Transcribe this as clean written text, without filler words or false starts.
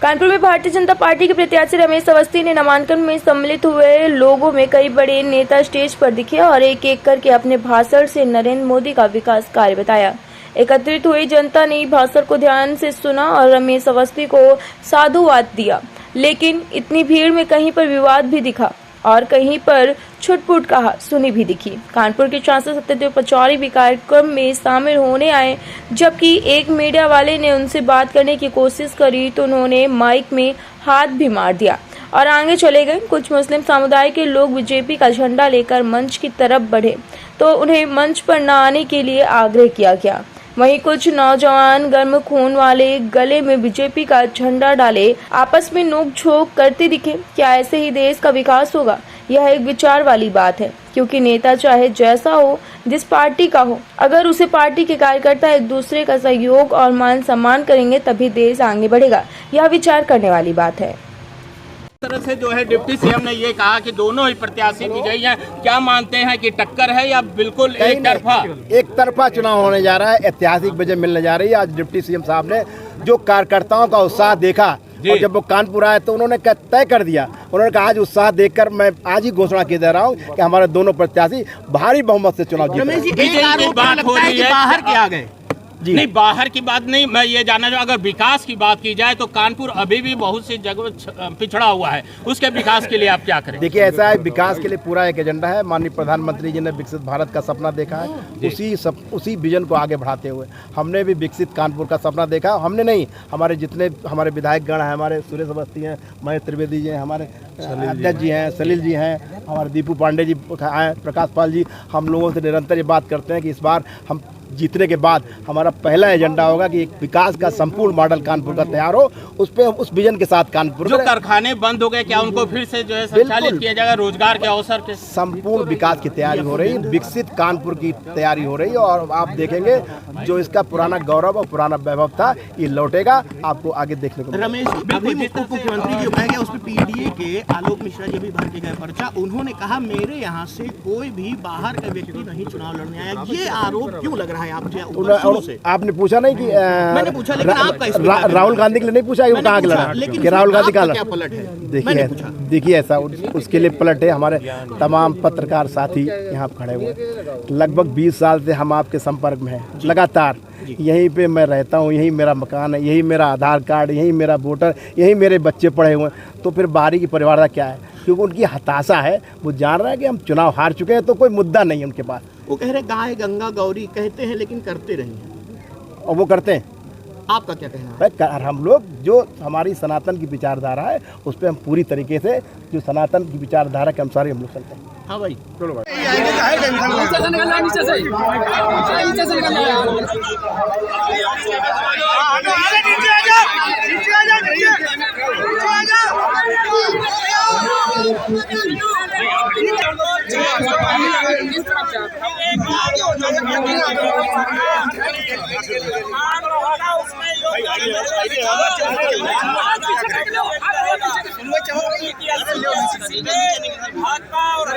कानपुर में भारतीय जनता पार्टी के प्रत्याशी रमेश अवस्थी ने नामांकन में सम्मिलित हुए लोगों में कई बड़े नेता स्टेज पर दिखे और एक एक करके अपने भाषण से नरेंद्र मोदी का विकास कार्य बताया। एकत्रित हुई जनता ने भाषण को ध्यान से सुना और रमेश अवस्थी को साधुवाद दिया, लेकिन इतनी भीड़ में कहीं पर विवाद भी दिखा और कहीं पर छुटपुट कहा सुनी भी दिखी। कानपुर के सांसद सत्यदेव पचौरी भी कार्यक्रम में शामिल होने आए, जबकि एक मीडिया वाले ने उनसे बात करने की कोशिश करी तो उन्होंने माइक में हाथ भी मार दिया और आगे चले गए। कुछ मुस्लिम समुदाय के लोग बीजेपी का झंडा लेकर मंच की तरफ बढ़े तो उन्हें मंच पर न आने के लिए आग्रह किया गया। वहीं कुछ नौजवान गर्म खून वाले गले में बीजेपी का झंडा डाले आपस में नोक-झोंक करते दिखे। क्या ऐसे ही देश का विकास होगा? यह एक विचार वाली बात है, क्योंकि नेता चाहे जैसा हो, जिस पार्टी का हो, अगर उसे पार्टी के कार्यकर्ता एक दूसरे का सहयोग और मान सम्मान करेंगे तभी देश आगे बढ़ेगा। यह विचार करने वाली बात है। तरह से जो है डिप्टी सीएम ने ये कहा कि दोनों ही प्रत्याशी विजयी हैं। क्या मानते हैं कि टक्कर है या बिल्कुल एक तरफा चुनाव होने जा रहा है? ऐतिहासिक विजय मिलने जा रही है। आज डिप्टी सीएम साहब ने जो कार्यकर्ताओं का उत्साह देखा और जब वो कानपुर आए तो उन्होंने तय कर दिया, उन्होंने कहा आज उत्साह देखकर मैं आज ही घोषणा की दे रहा हूँ कि हमारे दोनों प्रत्याशी भारी बहुमत से चुनाव जीत रहे हैं। बात हो रही है बाहर के आ गए नहीं, बाहर की बात नहीं, मैं ये जानना चाहूँ अगर विकास की बात की जाए तो कानपुर अभी भी बहुत सी जगह पिछड़ा हुआ है, उसके विकास के लिए आप क्या करें? देखिए, ऐसा है, विकास के लिए पूरा एक एजेंडा है। माननीय प्रधानमंत्री जी ने विकसित भारत का सपना देखा है, उसी विजन को आगे बढ़ाते हुए हमने भी विकसित कानपुर का सपना देखा। हमने नहीं, हमारे जितने हमारे विधायक गण हैं, हमारे सुरेश अवस्थी हैं, महेश त्रिवेदी जी हैं, हमारे अध्यक्ष जी हैं, सलील जी हैं, हमारे दीपू पांडे जी हैं, प्रकाश पाल जी, हम लोगों से निरंतर ये बात करते हैं कि इस बार हम जीतने के बाद हमारा पहला एजेंडा होगा कि एक विकास का संपूर्ण मॉडल कानपुर का तैयार हो, उस विजन के साथ कानपुर जो कारखाने बंद हो गए क्या उनको फिर से जो है संचालित किया जाएगा? रोजगार के अवसर के संपूर्ण विकास की तैयारी हो रही है, विकसित कानपुर की तैयारी हो रही है और आप देखेंगे जो इसका पुराना गौरव और पुराना वैभव था ये लौटेगा, आपको आगे देखने को। रमेश, अभी उप मुख्यमंत्री जो कह गया उस पर पीडीए के आलोक मिश्रा जी भी भर के गए पर्चा, उन्होंने कहा मेरे यहाँ से कोई भी बाहर का व्यक्ति नहीं चुनाव लड़ने आया। ये आरोप क्यों लग रहा है आपसे? आपने पूछा नहीं कि मैंने पूछा, लेकिन आपका राहुल गांधी के लिए नहीं पूछा कि वो कहाँ के लड़ा, कि राहुल गांधी का क्या पलट है? देखिए ऐसा उसके लिए पलट है। हमारे तमाम पत्रकार साथी यहाँ खड़े हुए, लगभग 20 साल से हम आपके संपर्क में हैं, लगातार यहीं पे मैं रहता हूँ, यहीं मेरा मकान है, यहीं मेरा आधार कार्ड, यहीं मेरा वोटर, यहीं मेरे बच्चे पढ़े हुए हैं। तो फिर बाहरी की परिवार का क्या है? क्योंकि उनकी हताशा है, वो जान रहा है कि हम चुनाव हार चुके हैं, तो कोई मुद्दा नहीं है उनके पास। वो कह रहे गाय गंगा गौरी कहते हैं लेकिन करते नहीं हैं, और वो करते हैं। आपका क्या कहना है? हम लोग जो हमारी सनातन की विचारधारा है उस पर हम पूरी तरीके से जो सनातन की विचारधारा के अनुसार हम लोग चलते हैं। हाँ भाई, चलो भाई। भाजपा और